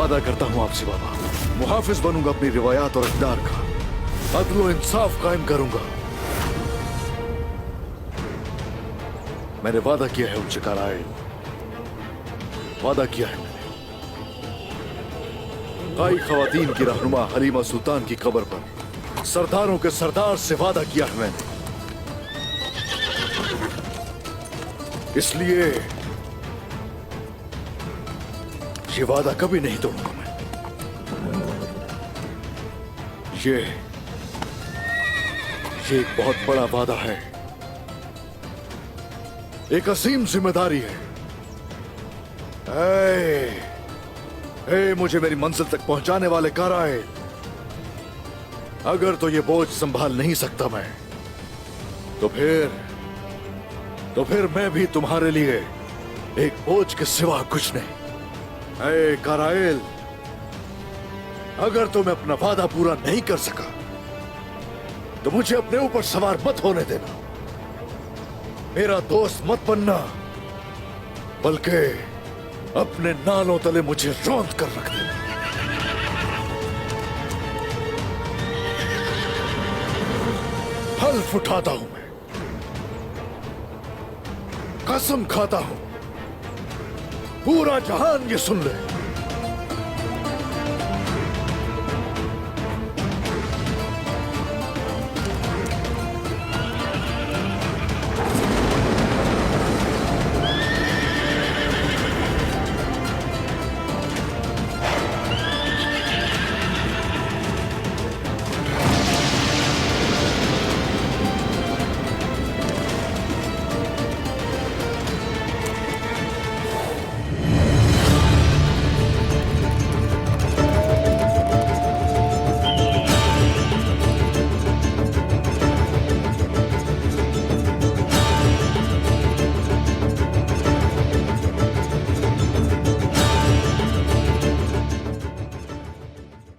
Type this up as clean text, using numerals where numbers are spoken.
वादा करता हूँ आपसे बाबा, मुहाफिज बनूंगा अपनी रिवायात और इक़्तिदार का, अदल इंसाफ कायम करूंगा। मैंने वादा किया है उनसे कराए, वादा किया है मैंने। काई खवातीन की रहनुमा हलीमा सुल्तान की कब्र पर सरदारों के सरदार से वादा किया है मैंने। इसलिए ये वादा कभी नहीं तोड़ूंगा मैं। ये एक बहुत बड़ा वादा है, एक असीम जिम्मेदारी है। मुझे मेरी मंजिल तक पहुंचाने वाले काराए, अगर तो ये बोझ संभाल नहीं सकता मैं, तो फिर मैं भी तुम्हारे लिए एक बोझ के सिवा कुछ नहीं। काराइल, अगर तो मैं अपना वादा पूरा नहीं कर सका तो मुझे अपने ऊपर सवार मत होने देना, मेरा दोस्त मत बनना, बल्कि अपने नालों तले मुझे रौंद कर रख देना। हल्फ उठाता हूं मैं, कसम खाता हूं, पूरा जहान ये सुन ले,